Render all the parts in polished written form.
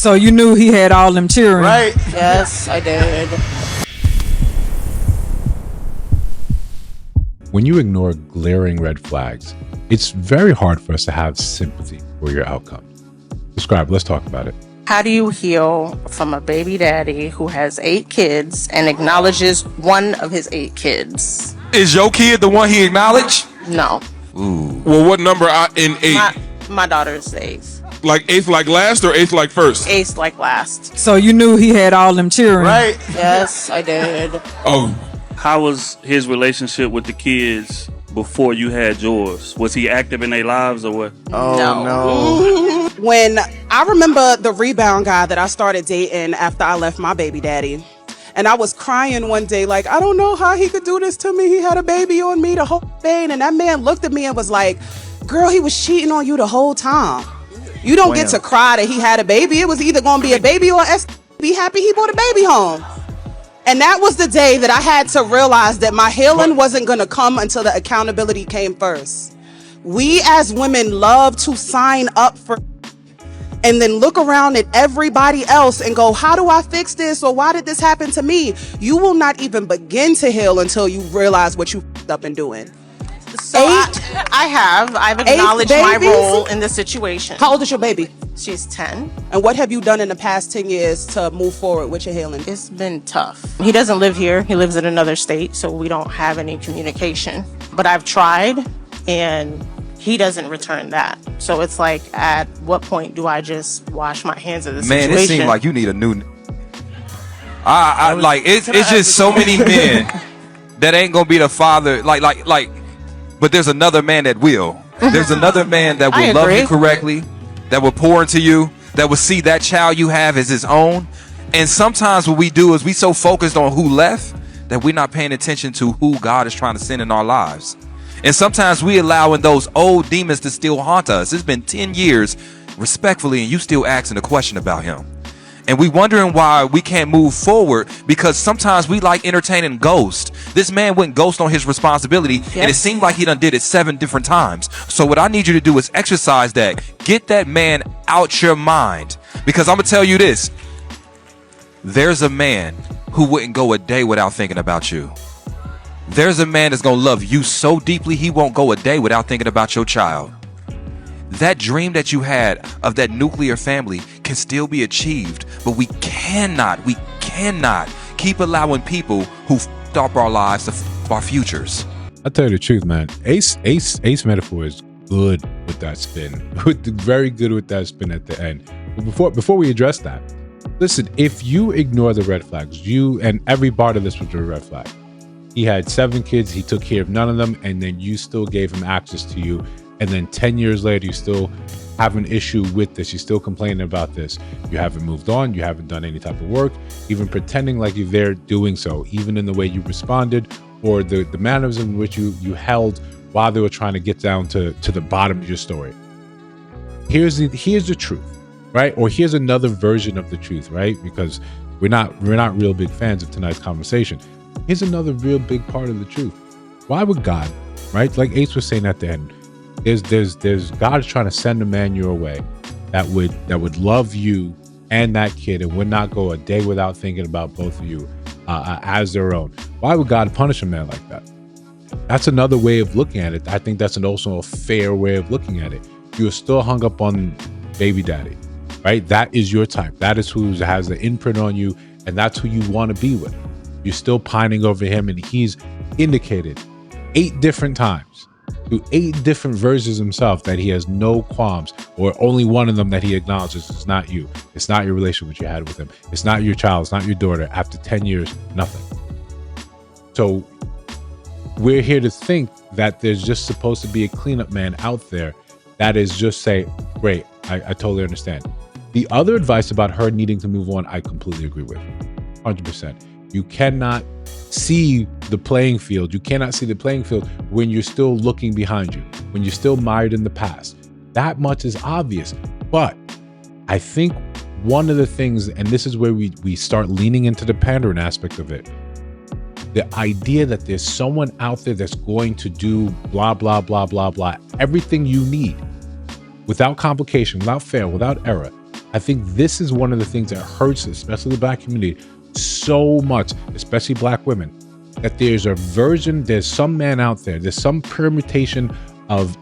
So you knew he had all them children, Right? Yes, I did. When you ignore glaring red flags, it's very hard for us to have sympathy for your outcome. Describe, let's talk about it. How do you heal from a baby daddy who has 8 kids and acknowledges one of his 8 kids? Is your kid the one he acknowledged? No. Well, what number in 8? My daughter's 8th. Like 8th like last or 8th like first? 8th like last. So you knew he had all them children, Right? Yes, I did. Oh, How was his relationship with the kids before you had yours? Was he active in their lives or what? Oh, no. When I remember the rebound guy that I started dating after I left my baby daddy, and I was crying one day like, I don't know how he could do this to me. He had a baby on me the whole thing, and that man looked at me and was like, girl, he was cheating on you the whole time. You don't get to cry that he had a baby. It was either going to be a baby or be happy he brought a baby home. And that was the day that I had to realize that my healing wasn't going to come until the accountability came first. We as women love to sign up for and then look around at everybody else and go, how do I fix this? Or why did this happen to me? You will not even begin to heal until you realize what you f***ed up in doing. So I've acknowledged my role in the situation. How old is your baby? She's 10. And what have you done in the past 10 years to move forward with your healing? It's been tough. He doesn't live here. He lives in another state, so we don't have any communication. But I've tried, and he doesn't return that. So it's like, at what point do I just wash my hands of the situation? Man, it seems like you need a new... like, it's just so many men that ain't gonna be the father, but there's another man that will. There's another man that will love you correctly, that will pour into you, that will see that child you have as his own. And sometimes what we do is we so focused on who left that we're not paying attention to who God is trying to send in our lives. And sometimes we allowing those old demons to still haunt us. It's been 10 years, respectfully, and you still asking a question about him. And we wondering why we can't move forward, because sometimes we like entertaining ghosts. This man went ghost on his responsibility, and it seemed like he done did it 7 different times. So what I need you to do is exercise that. Get that man out your mind. Because I'm going to tell you this. There's a man who wouldn't go a day without thinking about you. There's a man that's going to love you so deeply he won't go a day without thinking about your child. That dream that you had of that nuclear family can still be achieved, but we cannot keep allowing people who f***ed up our lives to f*** our futures. I'll tell you the truth, man. Ace metaphor is good with that spin. Very good with that spin at the end. But before we address that, listen, if you ignore the red flags, you and every part of this was a red flag. He had 7 kids, he took care of none of them, and then you still gave him access to you. And then 10 years later, you still have an issue with this. You're still complaining about this. You haven't moved on. You haven't done any type of work, even pretending like you're there doing so, even in the way you responded or the manners in which you held while they were trying to get down to the bottom of your story. Here's the truth, right? Or here's another version of the truth, right? Because we're not real big fans of tonight's conversation. Here's another real big part of the truth. Why would God, right? Like Ace was saying at the end, there's God is trying to send a man your way that would love you and that kid and would not go a day without thinking about both of you as their own. Why would God punish a man like that? That's another way of looking at it. I think that's also a fair way of looking at it. You're still hung up on baby daddy, right? That is your type. That is who has the imprint on you, and that's who you want to be with. You're still pining over him, and he's indicated 8 different times through 8 different versions himself that he has no qualms, or only one of them that he acknowledges is not you. It's not your relationship you had with him. It's not your child. It's not your daughter. After 10 years, nothing. So we're here to think that there's just supposed to be a cleanup man out there that is just say, great, I totally understand. The other advice about her needing to move on, I completely agree with. 100%. You cannot see the playing field. You cannot see the playing field when you're still looking behind you, when you're still mired in the past. That much is obvious. But I think one of the things, and this is where we start leaning into the pandering aspect of it, the idea that there's someone out there that's going to do blah, blah, blah, blah, blah, everything you need without complication, without fail, without error. I think this is one of the things that hurts, especially the Black community, so much, especially Black women, that there's some man out there, there's some permutation of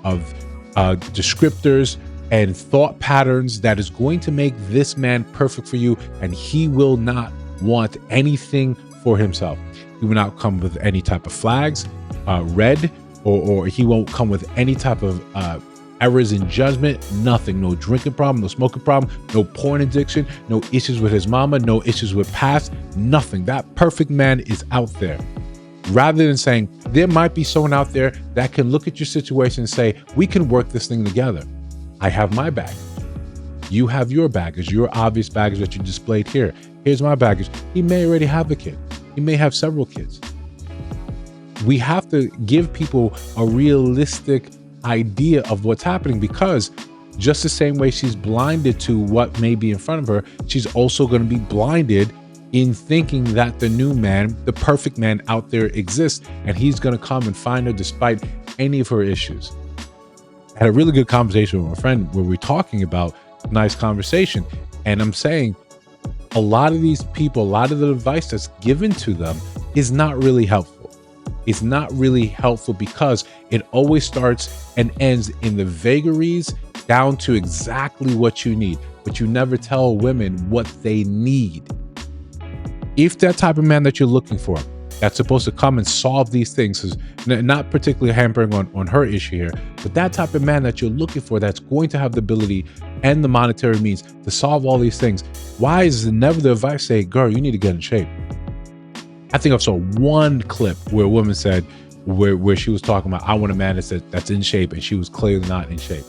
descriptors and thought patterns that is going to make this man perfect for you, and he will not want anything for himself. He will not come with any type of flags, red, or he won't come with any type of errors in judgment, nothing. No drinking problem, no smoking problem, no porn addiction, no issues with his mama, no issues with past, nothing. That perfect man is out there. Rather than saying, there might be someone out there that can look at your situation and say, we can work this thing together. I have my baggage. You have your baggage, your obvious baggage that you displayed here. Here's my baggage. He may already have a kid. He may have several kids. We have to give people a realistic idea of what's happening, because just the same way she's blinded to what may be in front of her, she's also going to be blinded in thinking that the new man, the perfect man out there exists, and he's going to come and find her despite any of her issues. I had a really good conversation with a friend where we're talking about nice conversation, and I'm saying a lot of these people, a lot of the advice that's given to them is not really helpful. It's not really helpful because it always starts and ends in the vagaries down to exactly what you need, but you never tell women what they need. If that type of man that you're looking for, that's supposed to come and solve these things, is not particularly hampering on her issue here, but that type of man that you're looking for that's going to have the ability and the monetary means to solve all these things, why is never the advice say, girl, you need to get in shape? I think I saw one clip where a woman said, where she was talking about, I want a man that's in shape, and she was clearly not in shape.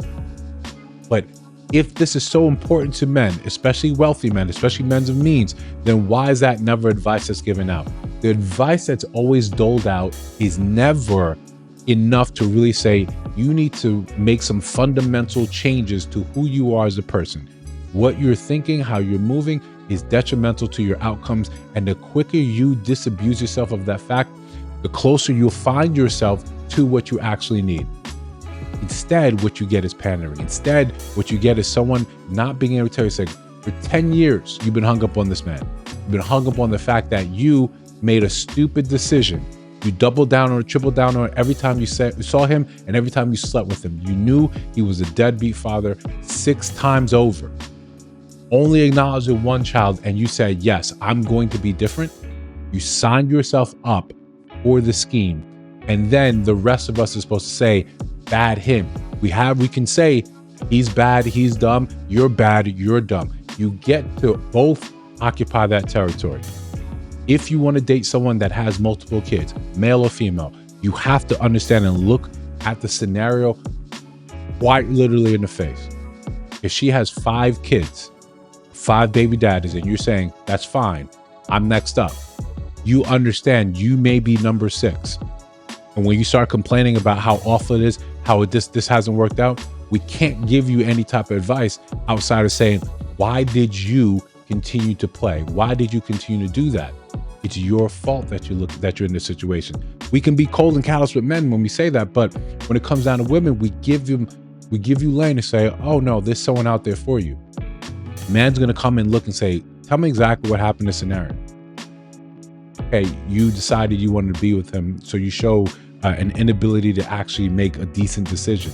But if this is so important to men, especially wealthy men, especially men of means, then why is that never advice that's given out? The advice that's always doled out is never enough to really say, you need to make some fundamental changes to who you are as a person. What you're thinking, how you're moving is detrimental to your outcomes. And the quicker you disabuse yourself of that fact, the closer you'll find yourself to what you actually need. Instead, what you get is pandering. Instead, what you get is someone not being able to tell you, say, for 10 years, you've been hung up on this man. You've been hung up on the fact that you made a stupid decision. You doubled down or tripled down on it every time you saw him and every time you slept with him. You knew he was a deadbeat father 6 times over. Only acknowledged with one child, and you said, yes, I'm going to be different. You signed yourself up for the scheme. And then the rest of us is supposed to say, bad him. We can say, he's bad, he's dumb, you're bad, you're dumb. You get to both occupy that territory. If you want to date someone that has multiple kids, male or female, you have to understand and look at the scenario quite literally in the face. If she has 5 kids, 5 baby daddies, and you're saying, that's fine, I'm next up, you understand you may be number 6. And when you start complaining about how awful it is, how this hasn't worked out, we can't give you any type of advice outside of saying, why did you continue to play? Why did you continue to do that? It's your fault that you're in this situation. We can be cold and callous with men when we say that, but when it comes down to women, we give you lane to say, oh no, there's someone out there for you. Man's gonna come and look and say, tell me exactly what happened in this scenario. Okay, you decided you wanted to be with him, so you show an inability to actually make a decent decision.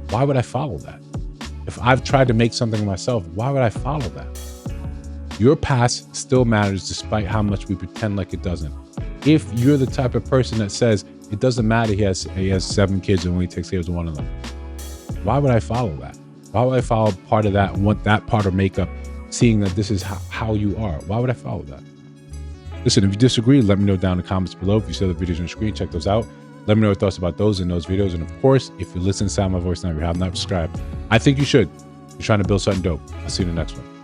Why would I follow that? If I've tried to make something myself, why would I follow that? Your past still matters despite how much we pretend like it doesn't. If you're the type of person that says it doesn't matter, he has 7 kids and only takes care of one of them, why would I follow that? Why would I follow part of that, want that part of makeup, seeing that this is how you are? Why would I follow that? Listen, if you disagree, let me know down in the comments below. If you see the videos on the screen, check those out. Let me know your thoughts about those in those videos. And of course, if you listen to sound my voice now, you have not subscribed, I think you should. You're trying to build something dope. I'll see you in the next one.